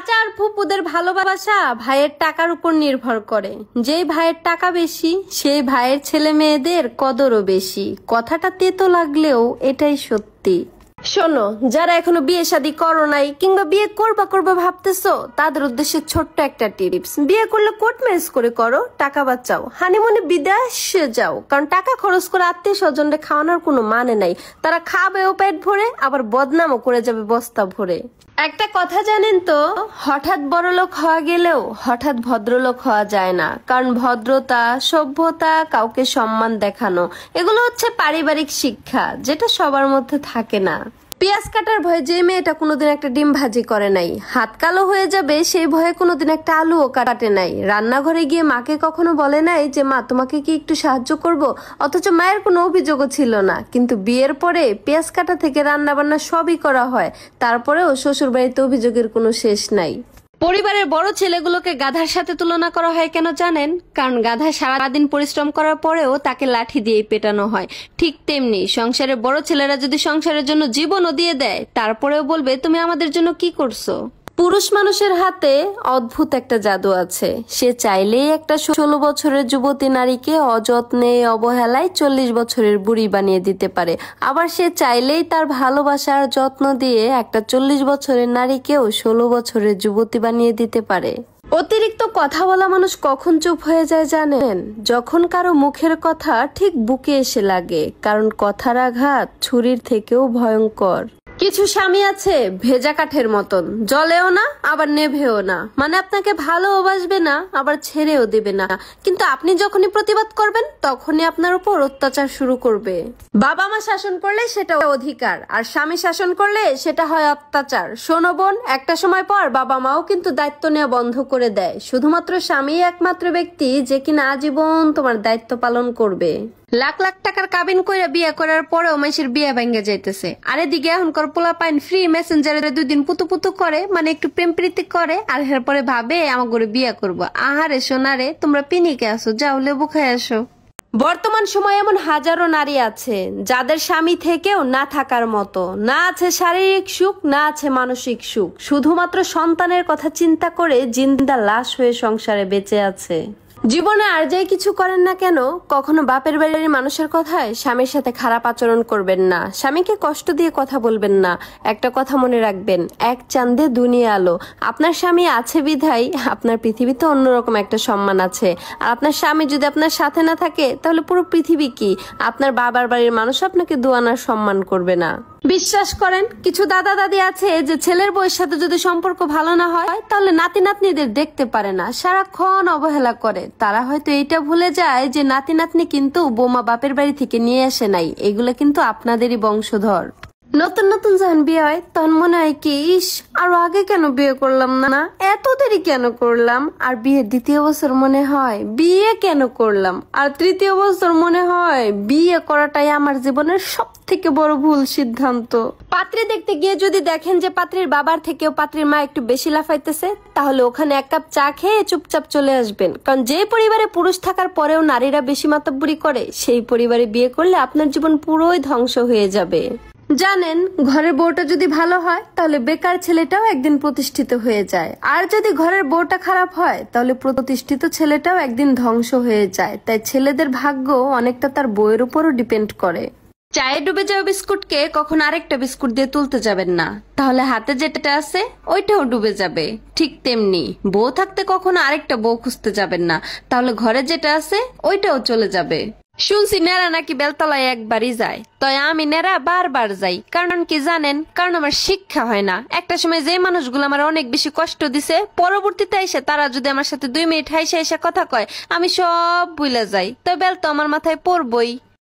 চাচা আর ফুপুদের ভালোবাসা ভাইয়ের টাকার উপর নির্ভর করে। যেই ভাইয়ের টাকা বেশি সেই ভাইয়ের ছেলে মেয়েদের কদরও বেশি। কথাটা তেতো লাগলেও এটাই সত্যি। শোনো, যারা এখনো বিয়ে শাদী করো নাই কিংবা বিয়ে করবা ভাবতেছো, তাদের উদ্দেশ্যে ছোট্ট একটা টিপস। বিয়ে করলে কোর্ট ম্যারেজ করে করো, টাকা বাঁচাও, হানিমুনে বিদেশে যাও। কারণ টাকা খরচ করে আত্মীয় স্বজনরে খাওয়ানোর কোনো মানে নাই। তারা খাবেও পেট ভরে, আবার বদনামও করে যাবে বস্তা ভরে। একটা কথা জানেন তো, হঠাৎ বড়লোক হওয়া গেলেও হঠাৎ ভদ্রলোক হওয়া যায় না। কারণ ভদ্রতা, সভ্যতা, কাউকে সম্মান দেখানো, এগুলো হচ্ছে পারিবারিক শিক্ষা, যেটা সবার মধ্যে থাকে না। পেঁয়াজ কাটার ভয়ে যে মেয়েটা কোনোদিন একটা ডিম ভাজি করে নাই, হাত কালো হয়ে যাবে সেই ভয়ে কোনোদিন একটা আলুও কাটে নাই, রান্নাঘরে গিয়ে মাকে কখনো বলে নাই যে মা তোমাকে কি একটু সাহায্য করব, অথচ মায়ের কোনো অভিযোগও ছিল না। কিন্তু বিয়ের পরে পেঁয়াজ কাটা থেকে রান্না বান্না সবই করা হয়, তারপরেও শ্বশুর বাড়িতে অভিযোগের কোনো শেষ নাই। পরিবারের বড় ছেলেগুলোকে গাধার সাথে তুলনা করা হয় কেন জানেন? কারণ গাধা সারাদিন পরিশ্রম করার পরেও তাকে লাঠি দিয়েই পেটানো হয়। ঠিক তেমনি সংসারের বড় ছেলেরা যদি সংসারের জন্য জীবনও দিয়ে দেয়, তারপরেও বলবে তুমি আমাদের জন্য কি করছো। পুরুষ মানুষের হাতে অদ্ভুত একটা জাদু আছে। সে চাইলেই একটা 16 বছরের যুবতী নারীকে অযত্নে অবহেলায় 40 বছরের বুড়ি বানিয়ে দিতে পারে। আবার সে চাইলেই তার ভালোবাসার যত্ন দিয়ে একটা 40 বছরের নারীকেও 16 বছরের যুবতী বানিয়ে দিতে পারে। অতিরিক্ত কথা বলা মানুষ কখন চুপ হয়ে যায় জানেন? যখন কারো মুখের কথা ঠিক বুকে এসে লাগে। কারণ কথার আঘাত ছুরির থেকেও ভয়ঙ্কর। কিছু স্বামী আছে ভেজা কাঠের মতন, জ্বলেও না আবার নেভেও না। মানে আপনাকে ভালোবাসবে না আবার ছেড়েও দেবে না। কিন্তু আপনি যখনই প্রতিবাদ করবেন তখনই আপনার উপর অত্যাচার শুরু করবে। বাবা মা শাসন করলে সেটা অধিকার, আর স্বামী শাসন করলে সেটা হয় অত্যাচার। শোনো বোন, একটা সময় পর বাবা মাও কিন্তু দায়িত্ব নেওয়া বন্ধ করে দেয়। শুধুমাত্র স্বামী একমাত্র ব্যক্তি যে কিনা আজীবন তোমার দায়িত্ব পালন করবে। লাখ লাখ টাকার কাবিন কইরা বিয়ে করার পরেও মানুষের বিয়ে ভেঙে যাইতেছে। আর এদিকে এখনকার পোলা পাইন ফ্রি মেসেঞ্জারে 2 দিন পুতু করে, মানে একটু প্রেম প্রীতি করে, আর এরপরে ভাবে আমার করে বিয়ে করবো। আহারে সোনারে, তোমরা পিনিকে আসো, যাও লেবু খাই আসো। বর্তমান সময়ে এমন হাজারো নারী আছে যাদের স্বামী থেকেও না থাকার মতো। না আছে শারীরিক সুখ, না আছে মানসিক সুখ। শুধুমাত্র সন্তানের কথা চিন্তা করে জিন্দা লাশ হয়ে সংসারে বেঁচে আছে। জীবনে আর যাই কিছু করেন না কেন, কখনো বাপের বাড়ির মানুষের কথায় স্বামীর সাথে খারাপ আচরণ করবেন না। স্বামীকে কষ্ট দিয়ে কথা বলবেন না। একটা কথা মনে রাখবেন, এক চাঁদে দুনিয়া আলো। আপনার স্বামী আছে বিধায় আপনার পৃথিবীতে অন্যরকম একটা সম্মান আছে। আর আপনার স্বামী যদি আপনার সাথে না থাকে, তাহলে পুরো পৃথিবী কি, আপনার বাবার বাড়ির মানুষ আপনাকে দুয়ানার সম্মান করবে না। বিশ্বাস করেন, কিছু দাদা দাদি আছে যে ছেলের বউয়ের সাথে যদি সম্পর্ক ভালো না হয়, তাহলে নাতি নাতনিদের দেখতে পারে না, সারাক্ষণ অবহেলা করে। তারা হয়তো এইটা ভুলে যায় যে নাতি নাতনি কিন্তু বৌমা বাপের বাড়ি থেকে নিয়ে আসে নাই, এগুলো কিন্তু আপনাদেরই বংশধর। নতুন নতুন যখন বিয়ে হয় তখন মনে হয় কি, ইস আরো আগে কেন বিয়ে করলাম না, এত দেরি কেন করলাম। আর বিয়ের 2য় বছর মনে হয় বিয়ে কেন করলাম। আর 3য় বছর মনে হয় বিয়ে করাটাই আমার জীবনের সব থেকে বড় ভুল সিদ্ধান্ত। পাত্রী দেখতে গিয়ে যদি দেখেন যে পাত্রীর বাবার থেকেও পাত্রীর মা একটু বেশি লাফাইতেছে, তাহলে ওখানে 1 কাপ চা খেয়ে চুপচাপ চলে আসবেন। কারণ যে পরিবারে পুরুষ থাকার পরেও নারীরা বেশি মাতব্বরি করে, সেই পরিবারে বিয়ে করলে আপনার জীবন পুরোই ধ্বংস হয়ে যাবে। জানেন, ঘরের বউটা যদি ভালো হয় তাহলে বেকার ছেলেটাও একদিন প্রতিষ্ঠিত হয়ে যায়। আর যদি ঘরের বউটা খারাপ হয় তাহলে প্রতিষ্ঠিত ছেলেটাও একদিন ধ্বংস হয়ে যায়। তাই ছেলেদের ভাগ্য অনেকটা তার বউয়ের উপরও ডিপেন্ড করে। চায়ে ডুবে যাওয়া বিস্কুটকে কখনো আরেকটা বিস্কুট দিয়ে তুলতে যাবেন না, তাহলে হাতে যেটা আছে ওইটাও ডুবে যাবে। ঠিক তেমনি বউ থাকতে কখনো আরেকটা বউ খুঁজতে যাবেন না, তাহলে ঘরে যেটা আছে ওইটাও চলে যাবে। শুনছি নেড়া নাকি বেলতলায় একবারই যায়, তাই আমি নেড়া বারবার যাই। কারণ কি জানেন? কারণ আমার শিক্ষা হয় না। একটা সময় যে মানুষগুলো আমার অনেক বেশি কষ্ট দিছে, পরবর্তীতে এসে তারা যদি আমার সাথে 2 মিনিট হাইসা কথা কয়, আমি সব ভুলে যাই। তো বেল তো আমার মাথায় পড়বই।